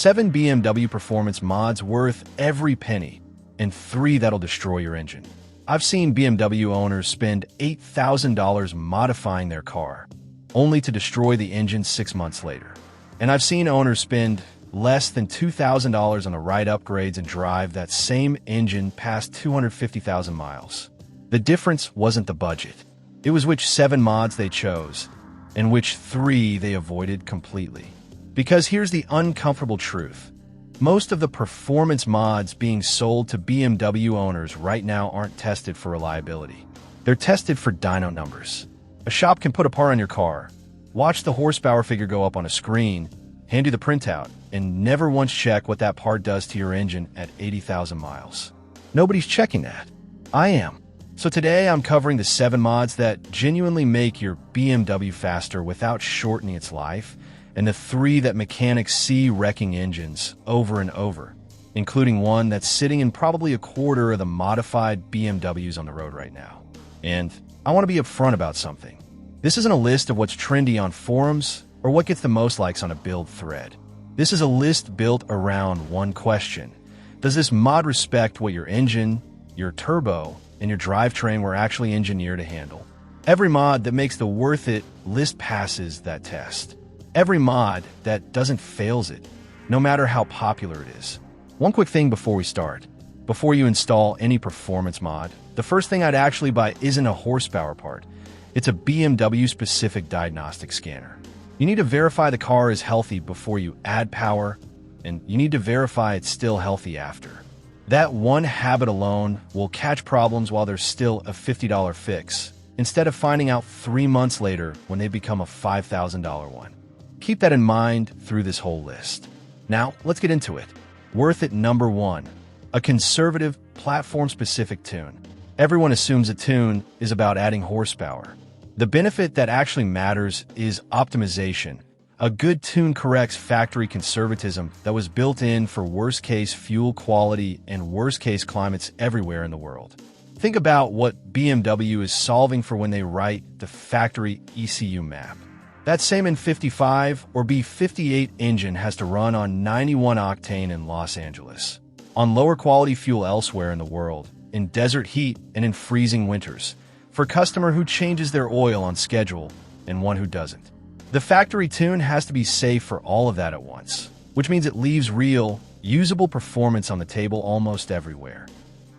7 BMW performance mods worth every penny, and 3 that'll destroy your engine. I've seen BMW owners spend $8,000 modifying their car, only to destroy the engine 6 months later. And I've seen owners spend less than $2,000 on the right upgrades and drive that same engine past 250,000 miles. The difference wasn't the budget. It was which 7 mods they chose, and which 3 they avoided completely. Because here's the uncomfortable truth. Most of the performance mods being sold to BMW owners right now aren't tested for reliability. They're tested for dyno numbers. A shop can put a part on your car, watch the horsepower figure go up on a screen, hand you the printout, and never once check what that part does to your engine at 80,000 miles. Nobody's checking that. I am. So today I'm covering the 7 mods that genuinely make your BMW faster without shortening its life, and the 3 that mechanics see wrecking engines over and over, including one that's sitting in probably a quarter of the modified BMWs on the road right now. And I want to be upfront about something. This isn't a list of what's trendy on forums or what gets the most likes on a build thread. This is a list built around one question. Does this mod respect what your engine, your turbo, and your drivetrain were actually engineered to handle? Every mod that makes the worth it list passes that test. Every mod that doesn't fails it, no matter how popular it is. One quick thing before we start. Before you install any performance mod, the first thing I'd actually buy isn't a horsepower part. It's a BMW-specific diagnostic scanner. You need to verify the car is healthy before you add power, and you need to verify it's still healthy after. That one habit alone will catch problems while there's still a $50 fix, instead of finding out 3 months later when they become a $5,000 one. Keep that in mind through this whole list. Now, let's get into it. Worth it number 1. A conservative, platform-specific tune. Everyone assumes a tune is about adding horsepower. The benefit that actually matters is optimization. A good tune corrects factory conservatism that was built in for worst-case fuel quality and worst-case climates everywhere in the world. Think about what BMW is solving for when they write the factory ECU map. That same N55 or B58 engine has to run on 91 octane in Los Angeles, on lower quality fuel elsewhere in the world, in desert heat and in freezing winters, for a customer who changes their oil on schedule and one who doesn't. The factory tune has to be safe for all of that at once, which means it leaves real, usable performance on the table almost everywhere.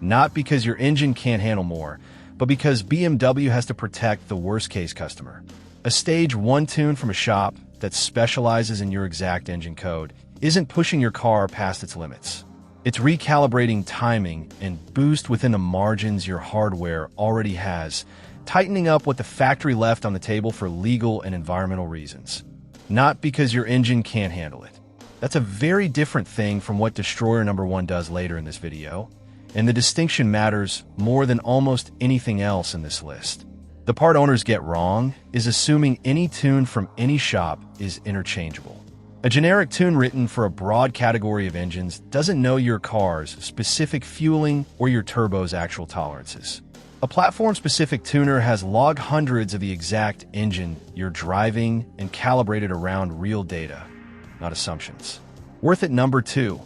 Not because your engine can't handle more, but because BMW has to protect the worst-case customer. A stage 1 tune from a shop that specializes in your exact engine code isn't pushing your car past its limits. It's recalibrating timing and boost within the margins your hardware already has, tightening up what the factory left on the table for legal and environmental reasons. Not because your engine can't handle it. That's a very different thing from what Destroyer number 1 does later in this video, and the distinction matters more than almost anything else in this list. The part owners get wrong is assuming any tune from any shop is interchangeable. A generic tune written for a broad category of engines doesn't know your car's specific fueling or your turbo's actual tolerances. A platform-specific tuner has log hundreds of the exact engine you're driving and calibrated around real data, not assumptions. Worth it number 2.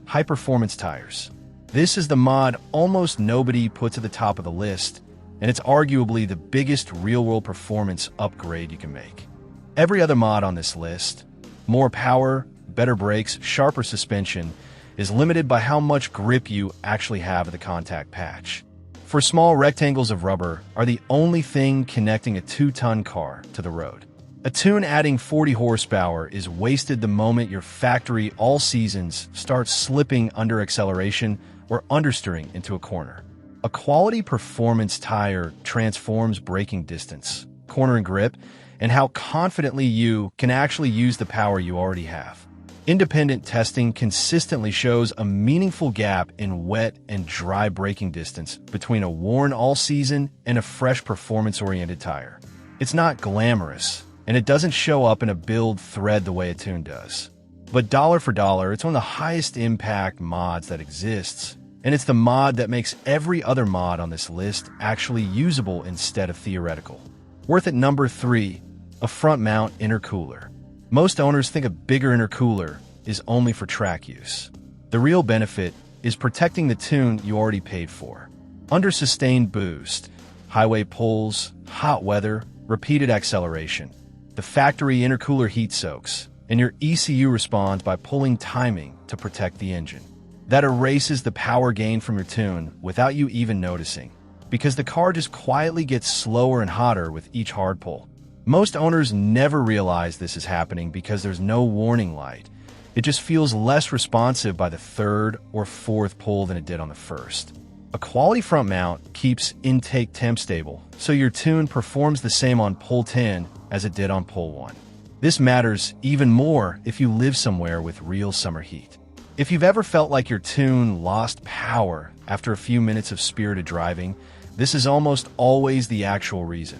High-performance tires. This is the mod almost nobody puts at the top of the list, and it's arguably the biggest real-world performance upgrade you can make. Every other mod on this list, more power, better brakes, sharper suspension, is limited by how much grip you actually have at the contact patch. For small rectangles of rubber are the only thing connecting a 2-ton car to the road. A tune adding 40 horsepower is wasted the moment your factory all seasons starts slipping under acceleration or understeering into a corner. A quality performance tire transforms braking distance, corner and grip, and how confidently you can actually use the power you already have. Independent testing consistently shows a meaningful gap in wet and dry braking distance between a worn all-season and a fresh performance-oriented tire. It's not glamorous, and it doesn't show up in a build thread the way a tune does. But dollar for dollar, it's one of the highest impact mods that exists, and it's the mod that makes every other mod on this list actually usable instead of theoretical. Worth it number 3. A front mount intercooler. Most owners think a bigger intercooler, is only for track use. The real benefit is protecting the tune you already paid for. Under sustained boost, highway pulls, hot weather, repeated acceleration, the factory intercooler heat soaks, and your ECU responds by pulling timing to protect the engine. That erases the power gain from your tune without you even noticing, because the car just quietly gets slower and hotter with each hard pull. Most owners never realize this is happening because there's no warning light. It just feels less responsive by the third or fourth pull than it did on the first. A quality front mount keeps intake temp stable, so your tune performs the same on pull 10 as it did on pull 1. This matters even more if you live somewhere with real summer heat. If you've ever felt like your tune lost power after a few minutes of spirited driving, this is almost always the actual reason.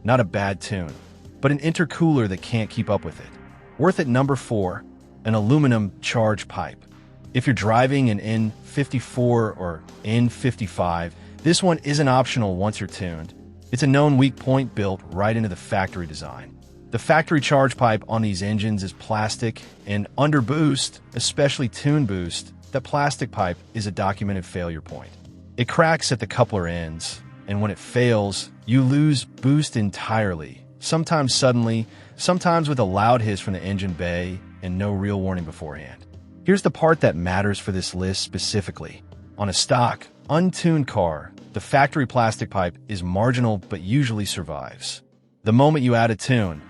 Not a bad tune, but an intercooler that can't keep up with it. Worth it. Number 4, an aluminum charge pipe. If you're driving an N54 or N55, this one isn't optional once you're tuned. It's a known weak point built right into the factory design. The factory charge pipe on these engines is plastic, and under boost, especially tune boost, that plastic pipe is a documented failure point. It cracks at the coupler ends, and when it fails, you lose boost entirely, sometimes suddenly, sometimes with a loud hiss from the engine bay and no real warning beforehand. Here's the part that matters for this list specifically. On a stock, untuned car, the factory plastic pipe is marginal but usually survives. The moment you add a tune,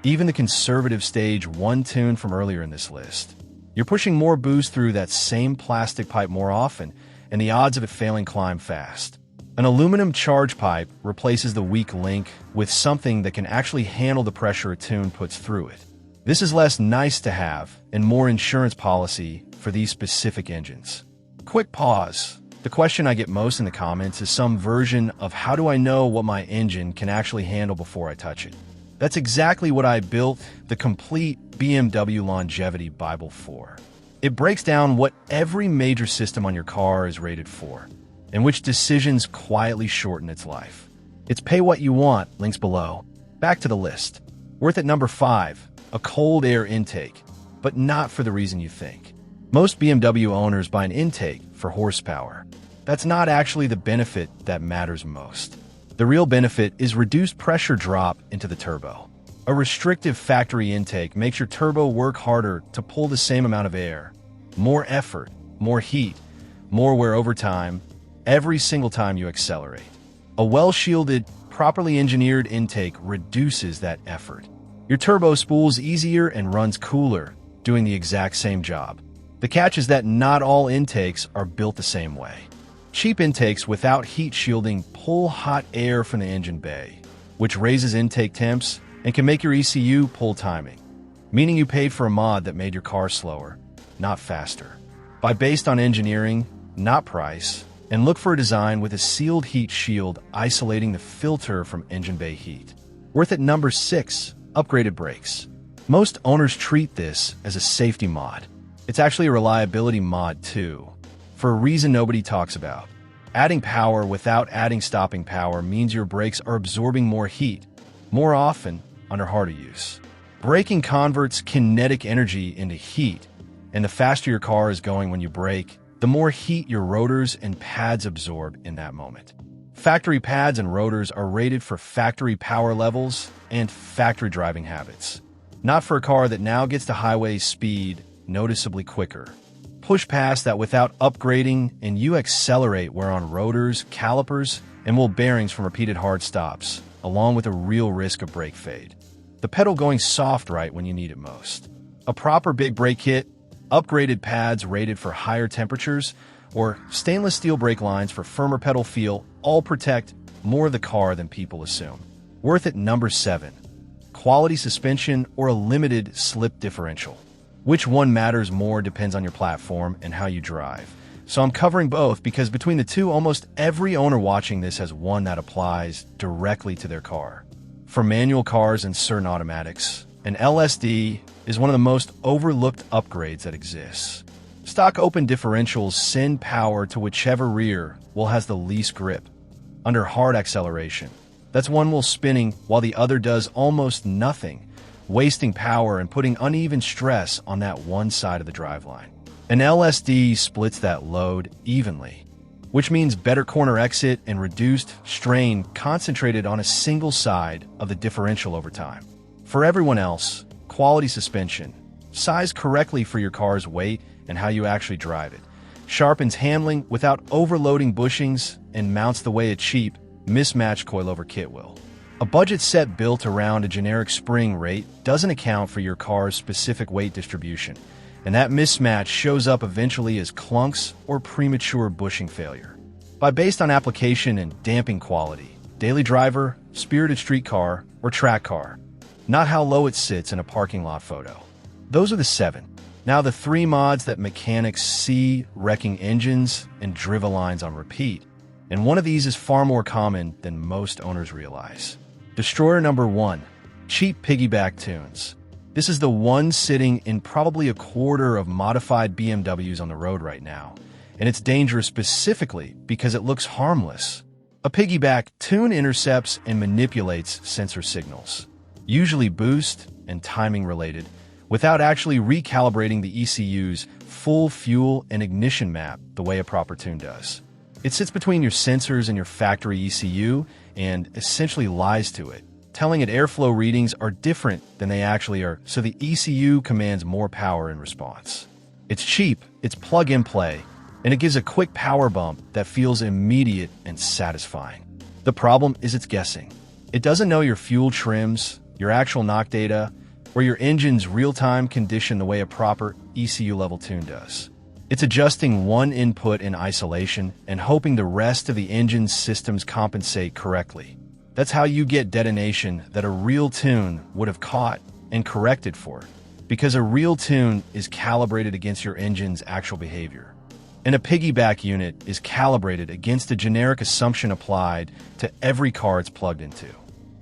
even the conservative stage 1 tune from earlier in this list, you're pushing more boost through that same plastic pipe more often, and the odds of it failing climb fast. An aluminum charge pipe replaces the weak link with something that can actually handle the pressure a tune puts through it. This is less nice to have and more insurance policy for these specific engines. Quick pause. The question I get most in the comments is some version of how do I know what my engine can actually handle before I touch it? That's exactly what I built the complete BMW Longevity Bible for. It breaks down what every major system on your car is rated for, and which decisions quietly shorten its life. It's pay what you want, links below. Back to the list. Worth it. Number 5, a cold air intake, but not for the reason you think. Most BMW owners buy an intake for horsepower. That's not actually the benefit that matters most. The real benefit is reduced pressure drop into the turbo. A restrictive factory intake makes your turbo work harder to pull the same amount of air. More effort, more heat, more wear over time, every single time you accelerate. A well-shielded, properly engineered intake reduces that effort. Your turbo spools easier and runs cooler, doing the exact same job. The catch is that not all intakes are built the same way. Cheap intakes without heat shielding pull hot air from the engine bay, which raises intake temps and can make your ECU pull timing, meaning you paid for a mod that made your car slower, not faster. Buy based on engineering, not price, and look for a design with a sealed heat shield isolating the filter from engine bay heat. Worth it. Number 6, upgraded brakes. Most owners treat this as a safety mod. It's actually a reliability mod too, for a reason nobody talks about. Adding power without adding stopping power means your brakes are absorbing more heat, more often under harder use. Braking converts kinetic energy into heat, and the faster your car is going when you brake, the more heat your rotors and pads absorb in that moment. Factory pads and rotors are rated for factory power levels and factory driving habits, not for a car that now gets to highway speed noticeably quicker. Push past that without upgrading and you accelerate wear on rotors, calipers, and will bearings from repeated hard stops, along with a real risk of brake fade. The pedal going soft right when you need it most. A proper big brake kit, upgraded pads rated for higher temperatures, or stainless steel brake lines for firmer pedal feel all protect more of the car than people assume. Worth it. Number 7, quality suspension or a limited slip differential. Which one matters more depends on your platform and how you drive. So I'm covering both because between the two, almost every owner watching this has one that applies directly to their car. For manual cars and certain automatics, an LSD is one of the most overlooked upgrades that exists. Stock open differentials send power to whichever rear wheel has the least grip. Under hard acceleration, that's one wheel spinning while the other does almost nothing, wasting power and putting uneven stress on that one side of the driveline. An LSD splits that load evenly, which means better corner exit and reduced strain concentrated on a single side of the differential over time. For everyone else, quality suspension, sized correctly for your car's weight and how you actually drive it, sharpens handling without overloading bushings, and mounts the way a cheap, mismatched coilover kit will. A budget set built around a generic spring rate doesn't account for your car's specific weight distribution, and that mismatch shows up eventually as clunks or premature bushing failure. Based on application and damping quality, daily driver, spirited street car, or track car, not how low it sits in a parking lot photo. Those are the 7. Now the 3 mods that mechanics see wrecking engines and driven lines on repeat, and one of these is far more common than most owners realize. Destroyer number 1, cheap piggyback tunes. This is the one sitting in probably a quarter of modified BMWs on the road right now, and it's dangerous specifically because it looks harmless. A piggyback tune intercepts and manipulates sensor signals, usually boost and timing related, without actually recalibrating the ECU's full fuel and ignition map the way a proper tune does. It sits between your sensors and your factory ECU and essentially lies to it, telling it airflow readings are different than they actually are, so the ECU commands more power in response. It's cheap, it's plug-and-play, and it gives a quick power bump that feels immediate and satisfying. The problem is it's guessing. It doesn't know your fuel trims, your actual knock data, or your engine's real-time condition the way a proper ECU-level tune does. It's adjusting one input in isolation and hoping the rest of the engine's systems compensate correctly. That's how you get detonation that a real tune would have caught and corrected for, because a real tune is calibrated against your engine's actual behavior. And a piggyback unit is calibrated against a generic assumption applied to every car it's plugged into.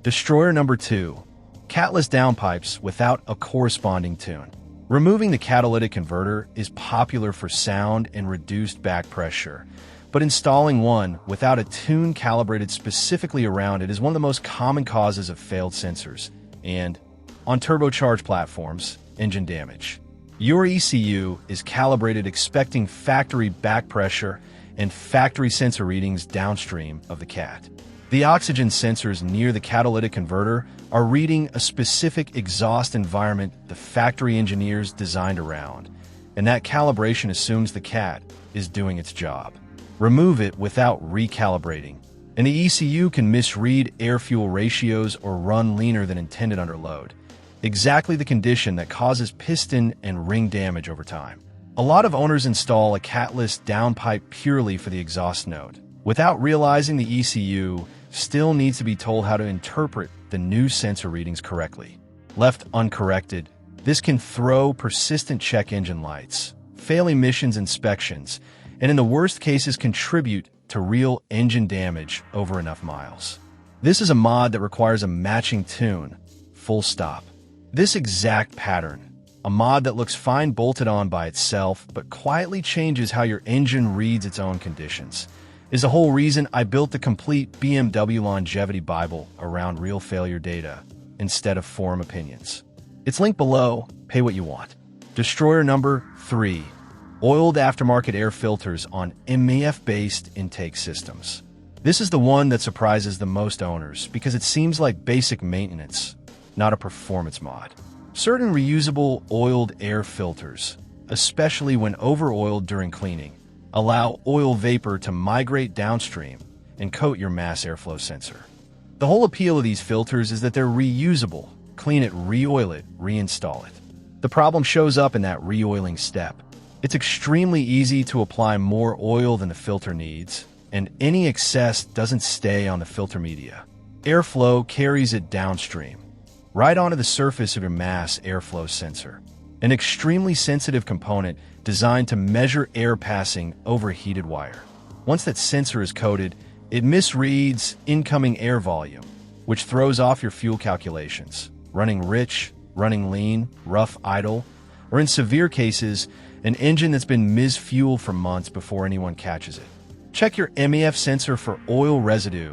Destroyer number 2, Catless downpipes without a corresponding tune. Removing the catalytic converter is popular for sound and reduced back pressure, but installing one without a tune calibrated specifically around it is one of the most common causes of failed sensors and, on turbocharged platforms, engine damage. Your ECU is calibrated expecting factory back pressure and factory sensor readings downstream of the cat. The oxygen sensors near the catalytic converter are reading a specific exhaust environment the factory engineers designed around, and that calibration assumes the cat is doing its job. Remove it without recalibrating, and the ECU can misread air-fuel ratios or run leaner than intended under load, exactly the condition that causes piston and ring damage over time. A lot of owners install a Catless downpipe purely for the exhaust node, without realizing the ECU still needs to be told how to interpret the new sensor readings correctly. Left uncorrected, this can throw persistent check engine lights, fail emissions inspections, and in the worst cases contribute to real engine damage over enough miles. This is a mod that requires a matching tune, full stop. This exact pattern, a mod that looks fine bolted on by itself but quietly changes how your engine reads its own conditions, is the whole reason I built the complete BMW Longevity Bible around real failure data instead of forum opinions. It's linked below, pay what you want. Destroyer number 3, oiled aftermarket air filters on MEF-based intake systems. This is the one that surprises the most owners because it seems like basic maintenance, not a performance mod. Certain reusable oiled air filters, especially when over-oiled during cleaning, allow oil vapor to migrate downstream and coat your mass airflow sensor. The whole appeal of these filters is that they're reusable. Clean it, re-oil it, reinstall it. The problem shows up in that re-oiling step. It's extremely easy to apply more oil than the filter needs, and any excess doesn't stay on the filter media. Airflow carries it downstream, right onto the surface of your mass airflow sensor, an extremely sensitive component designed to measure air passing over a heated wire. Once that sensor is coated, it misreads incoming air volume, which throws off your fuel calculations, running rich, running lean, rough idle, or in severe cases, an engine that's been mis-fueled for months before anyone catches it. Check your MEF sensor for oil residue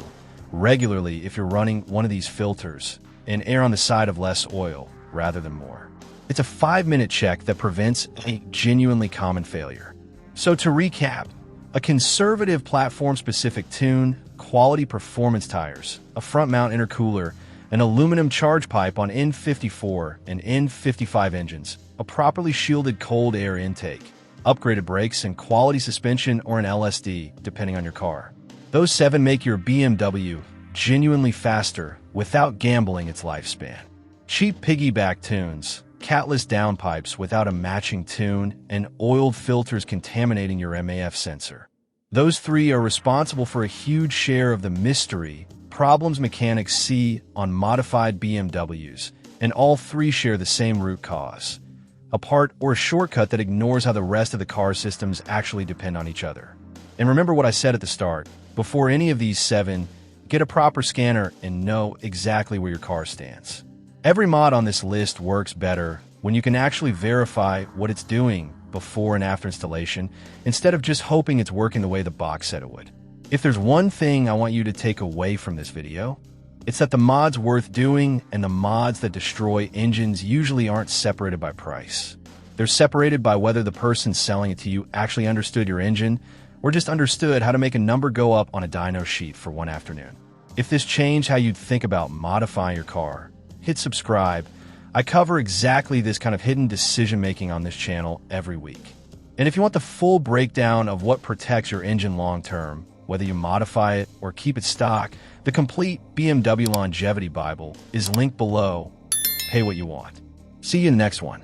regularly if you're running one of these filters and err on the side of less oil, rather than more. It's a 5-minute check that prevents a genuinely common failure. So to recap, a conservative platform-specific tune, quality performance tires, a front-mount intercooler, an aluminum charge pipe on N54 and N55 engines, a properly shielded cold air intake, upgraded brakes, and quality suspension or an LSD, depending on your car. Those 7 make your BMW genuinely faster without gambling its lifespan. Cheap piggyback tunes, Catless downpipes without a matching tune, and oiled filters contaminating your MAF sensor. Those 3 are responsible for a huge share of the mystery problems mechanics see on modified BMWs, and all 3 share the same root cause: a part or a shortcut that ignores how the rest of the car systems actually depend on each other. And remember what I said at the start, before any of these 7, get a proper scanner and know exactly where your car stands. Every mod on this list works better when you can actually verify what it's doing before and after installation, instead of just hoping it's working the way the box said it would. If there's one thing I want you to take away from this video, it's that the mods worth doing and the mods that destroy engines usually aren't separated by price. They're separated by whether the person selling it to you actually understood your engine or just understood how to make a number go up on a dyno sheet for one afternoon. If this changed how you'd think about modifying your car, hit subscribe. I cover exactly this kind of hidden decision-making on this channel every week. And if you want the full breakdown of what protects your engine long-term, whether you modify it or keep it stock, the complete BMW Longevity Bible is linked below. Pay what you want. See you in the next one.